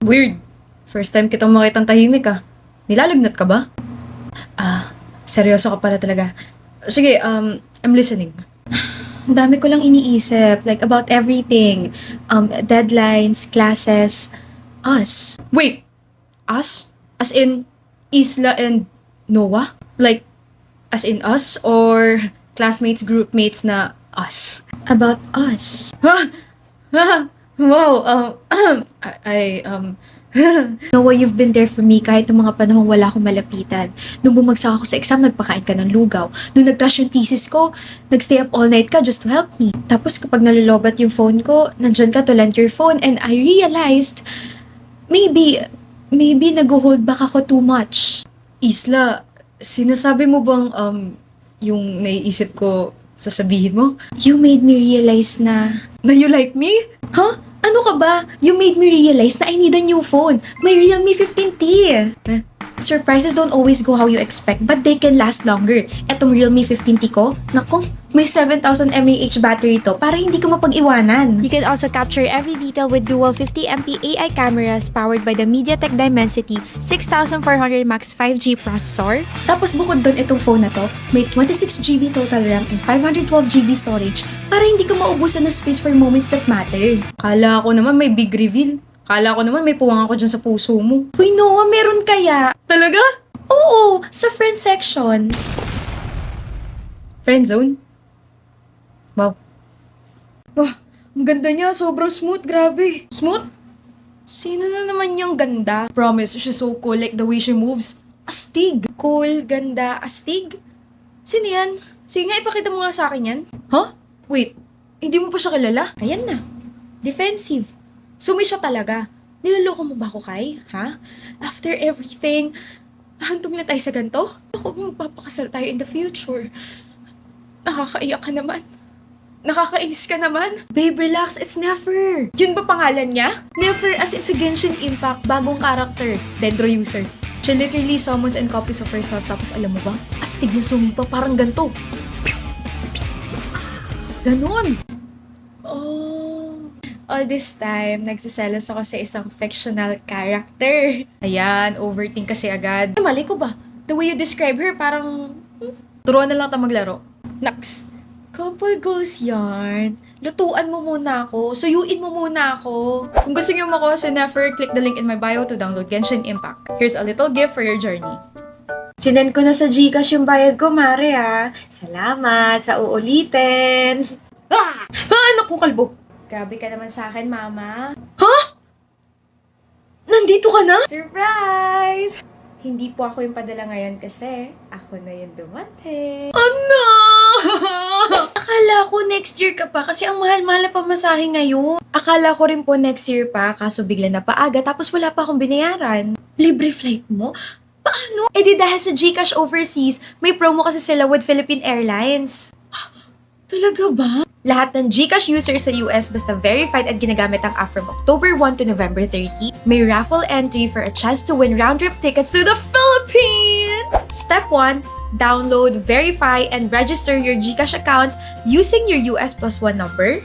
Weird. First time kitang makitang tahimik ah. Nilalagnat ka ba? Seryoso ka pala talaga. Sige, I'm listening. Ang dami ko lang iniisip, like about everything. Deadlines, classes, us. Wait, us? As in, Isla and Noah? Like, as in us? Or classmates, groupmates na us? About us. Wow, Noah, you've been there for me kahit ng mga panahong wala akong malapitan. Nung bumagsak ako sa exam, nagpakain ka ng lugaw. Nung nag-crash yung thesis ko, nagstay up all night ka just to help me. Tapos kapag nalulobat yung phone ko, nandyan ka to lend your phone and I realized, maybe nag-hold back ako too much. Isla, sinasabi mo bang, yung naiisip ko, sasabihin mo? You made me realize na you like me? Huh? Ano ka ba? You made me realize na I need a new phone. My Realme 15T. Surprises don't always go how you expect, but they can last longer. Etong Realme 15T ko, nako, may 7,000 mAh battery to para hindi ko mapag-iwanan. You can also capture every detail with dual 50MP AI cameras powered by the MediaTek Dimensity 6400 Max 5G processor. Tapos bukod doon itong phone na to, may 26GB total RAM and 512GB storage para hindi ko maubusan ng space for moments that matter. Kala ko naman may big reveal. Kala ko naman may puwang ako dyan sa puso mo. Uy, Noah, meron kaya? Talaga? Oo, sa friend section. Friend zone? Wow. Wah, ang ganda niya. Sobrang smooth. Grabe. Smooth? Sino na naman yung ganda? Promise, she's so cool like the way she moves. Astig. Cool, ganda, astig? Sino yan? Sige nga, ipakita mo nga sa akin yan. Huh? Wait, hindi mo pa siya kilala? Ayan na. Defensive. Sumi siya talaga. Niloloko mo ba ako, Kai? Ha? After everything, hantong na tayo sa ganito? Ako, magpapakasal tayo in the future. Nakakaiyak ka naman. Nakakainis ka naman. Babe, relax. It's Nefer. Yun ba pangalan niya? Nefer as in sa Genshin Impact, bagong character. Dendro user. She literally summons and copies of herself. Tapos alam mo ba? Astig yung sumipa. Parang ganito. Ganon. Oh. All this time, nagsiselos ako sa isang fictional character. Ayan, overthink kasi agad. Mali ko ba? The way you describe her, parang... turuan na lang tayo maglaro. Next. Couple goals yarn. Lutuan mo muna ako. Suyuin mo muna ako. Kung gusto niyo makuha si Nefer, click the link in my bio to download Genshin Impact. Here's a little gift for your journey. Sinend ko na sa Gcash yung bayad ko, Mare ah. Salamat sa uulitin. Anak kong kalbo. Grabe ka naman sa akin, Mama. Ha? Nandito ka na? Surprise! Hindi po ako yung padala ngayon kasi ako na yung dumating. Ano? Akala ko next year ka pa kasi ang mahal-mahal na pamasahe ngayon. Akala ko rin po next year pa kaso bigla na paaga tapos wala pa akong binayaran. Libre flight mo? Paano? Eh di dahil sa GCash Overseas, may promo kasi sila with Philippine Airlines. Talaga ba? Lahat ng GCash users sa US basta verified at ginagamit ang app from October 1 to November 30, may raffle entry for a chance to win round-trip tickets to the Philippines! Step 1, download, verify, and register your GCash account using your US plus 1 number.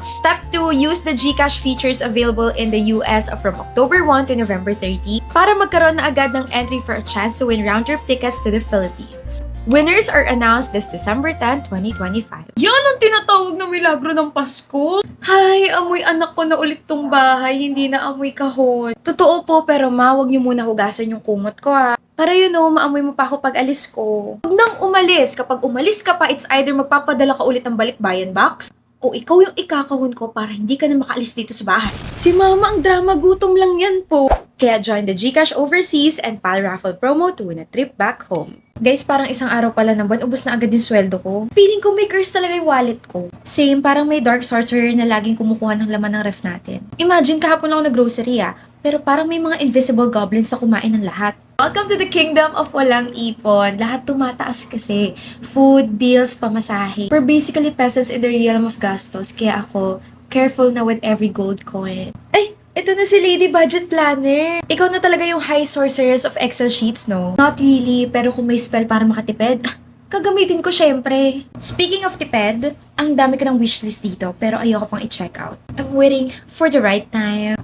Step 2, use the GCash features available in the US from October 1 to November 30 para magkaroon na agad ng entry for a chance to win round-trip tickets to the Philippines. Winners are announced this December 10, 2025. Yan ang tinatawag na milagro ng Pasko. Hay, amoy anak ko na ulit tong bahay, hindi na amoy kahon. Totoo po, pero ma, wag niyo muna hugasan yung kumot ko ha. Para maamoy mo pa ako pag alis ko. Huwag nang umalis. Kapag umalis ka pa, it's either magpapadala ka ulit ng balikbayan box, o ikaw yung ikakahon ko para hindi ka na makaalis dito sa bahay. Si mama ang drama, gutom lang yan po. Kaya join the GCash Overseas and PAL Raffle promo to win a trip back home. Guys, parang isang araw pala ng buwan, ubos na agad yung sweldo ko. Feeling ko may curse talaga yung wallet ko. Same, parang may dark sorcerer na laging kumukuha ng laman ng ref natin. Imagine kahapon ako nag-grocery pero parang may mga invisible goblins na kumain ng lahat. Welcome to the kingdom of walang ipon. Lahat tumataas kasi. Food, bills, pamasahe. We're basically peasants in the realm of gastos, kaya ako careful na with every gold coin. Ay! Ito na si Lady Budget Planner. Ikaw na talaga yung high sorceress of Excel sheets, no? Not really, pero kung may spell para makatipid, kagamitin ko syempre. Speaking of tipid, ang dami ko ng wishlist dito, pero ayoko pang i-check out. I'm waiting for the right time.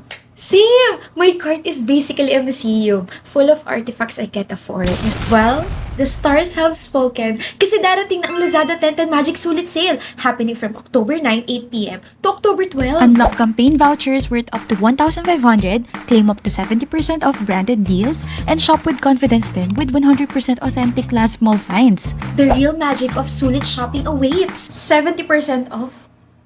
Same! My cart is basically a museum full of artifacts I can't afford. Well, the stars have spoken kasi darating na ang Lazada 10 Magic Sulit Sale happening from October 9, 8 p.m. to October 12. Unlock campaign vouchers worth up to 1,500, claim up to 70% off branded deals, and shop with confidence din with 100% authentic last mall finds. The real magic of Sulit shopping awaits. 70% off.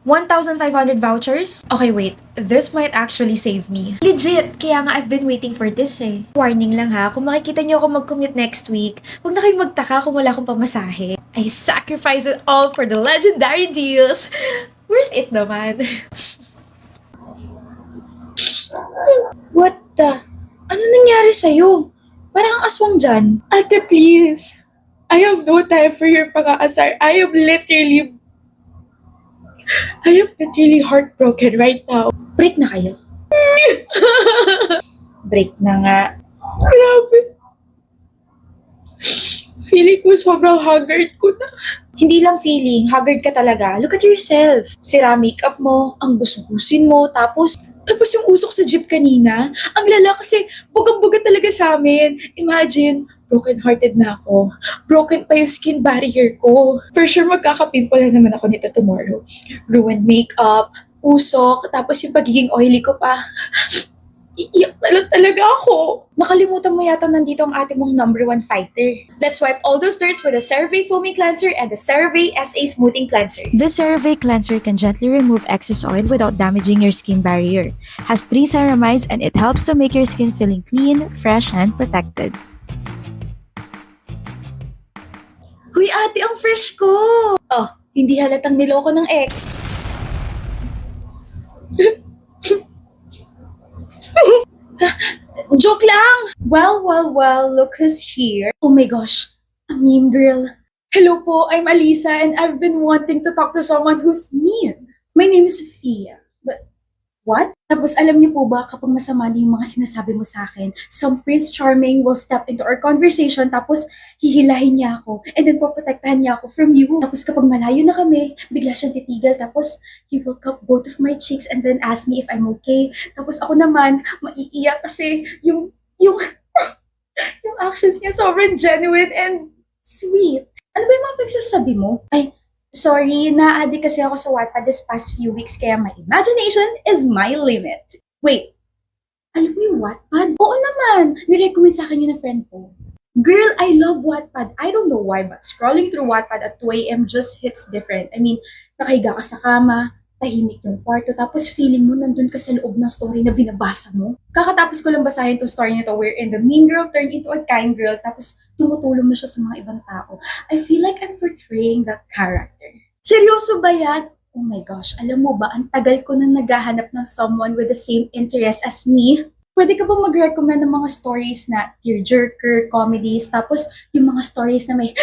1,500 vouchers? Okay, wait. This might actually save me. Legit! Kaya nga I've been waiting for this eh. Warning lang ha, kung makikita niyo ako mag-commute next week, huwag na kayong magtaka kung wala akong pamasahe. I sacrifice it all for the legendary deals. Worth it naman. What the? Ano nangyari sa'yo? Parang ang aswang dyan. Ate, please. I have no time for your pang-aasar. I am literally heartbroken right now. Break na kayo. Break na nga. Grabe. Feeling ko sobrang haggard ko na. Hindi lang feeling, haggard ka talaga. Look at yourself. Sira makeup mo, ang gusugusin mo, tapos Tapos yung usok sa jeep kanina, ang lala kasi bugang-buga talaga sa amin. Imagine, broken-hearted na ako. Broken pa yung skin barrier ko. For sure, magkakapimple na naman ako nito tomorrow. Ruined makeup, usok, tapos yung pagiging oily ko pa. Iiyak na lang talaga ako. nakalimutan mo yata nandito ang ating mong number 1 fighter. Let's wipe all those dirts with the CeraVe Foaming Cleanser and the CeraVe SA Smoothing Cleanser. The CeraVe cleanser can gently remove excess oil without damaging your skin barrier. Has 3 ceramides and it helps to make your skin feeling clean, fresh, and protected. Huy ate, ang fresh ko! Oh, hindi halatang niloko ng ex. Joke lang! Well, look who's here. Oh my gosh, a mean girl. Hello po, I'm Alisa and I've been wanting to talk to someone who's mean. My name is Sophia. But, what? Tapos alam niyo po ba kapag masama na yung mga sinasabi mo sa akin, some Prince Charming will step into our conversation tapos hihilahin niya ako and then poprotektahan niya ako from you. Tapos kapag malayo na kami, bigla siyang titigil tapos he will cup both of my cheeks and then ask me if I'm okay. Tapos ako naman, maiiyak kasi yung yung actions niya sobrang genuine and sweet. Ano ba yung mga pagsasabi mo? Ay, sorry, na-addict kasi ako sa Wattpad this past few weeks kaya my imagination is my limit. Wait, alam mo yung Wattpad? Oo naman, nirecommend sa akin yun ng friend ko. Girl, I love Wattpad. I don't know why, but scrolling through Wattpad at 2 a.m. just hits different. I mean, nakahiga ka sa kama, tahimik yung kwarto, tapos feeling mo nandun ka sa loob ng story na binabasa mo. Kakatapos ko lang basahin itong story nito wherein the mean girl turned into a kind girl, tapos tumutulong na siya sa mga ibang tao. I feel like I'm portraying that character. Seryoso ba yan? Oh my gosh, alam mo ba, ang tagal ko nang naghahanap ng someone with the same interest as me. Pwede ka ba mag-recommend ng mga stories na tearjerker, comedies, tapos yung mga stories na may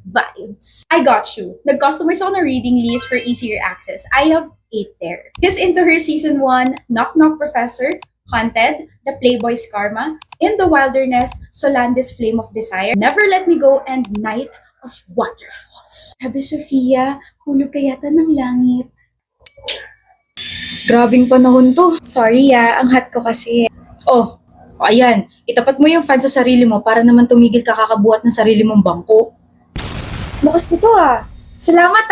vibes? I got you. Nag-customize ako ng reading list for easier access. I have 8 there. He's into her season 1, Knock Knock Professor, Haunted, The Playboy's Karma, In the Wilderness, Solandi's Flame of Desire, Never Let Me Go, and Night of Waterfalls. Sabi Sofia, hulog ka yata ng langit. Grabing panahon to. Sorry ang hot ko kasi. Oh, ayan. Itapat mo yung fan sa sarili mo para naman tumigil ka kakabuhat ng sarili mong bangko. Bukas nito Salamat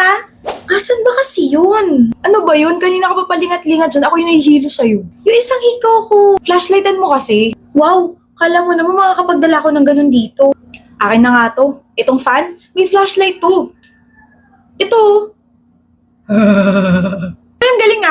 Asan ba kasi yun? Ano ba yun? Kanina ka pa palingat-lingat dyan. Ako yung nahihilo sa'yo. Yung isang hikaw ko. Flashlightan mo kasi. Wow! Kala mo naman makakapagdala ko ng ganun dito. Akin na nga to. Itong fan, may flashlight to. Ito. Ang galing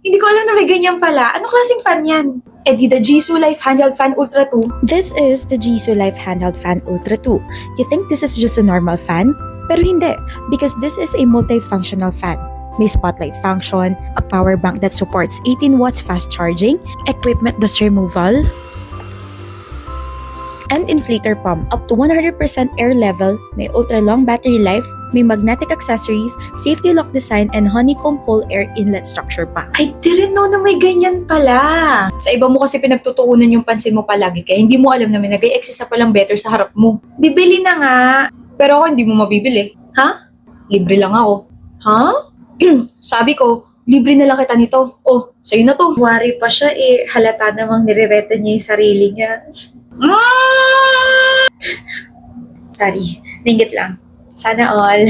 Hindi ko alam na may ganyan pala. Anong klaseng fan yan? Di the Jisoo Life Handheld Fan Ultra 2. This is the Jisoo Life Handheld Fan Ultra 2. You think this is just a normal fan? Pero hindi, because this is a multifunctional fan. May spotlight function, a power bank that supports 18 watts fast charging, equipment dust removal, and inflator pump up to 100% air level, may ultra-long battery life, may magnetic accessories, safety lock design, and honeycomb hole air inlet structure pa. I didn't know na may ganyan pala. Sa iba mo kasi pinagtutuunan yung pansin mo palagi kaya hindi mo alam na may nag-i-exist na palang better sa harap mo. Bibili na nga. Pero ako hindi mo mabibili. Ha? Libre lang ako. Ha? Sabi ko, Libre na lang kita nito. Oh, sa'yo na to. Wari pa siya eh. Halata namang nirereta niya yung sarili niya. Sorry. Ninggit lang. Sana all.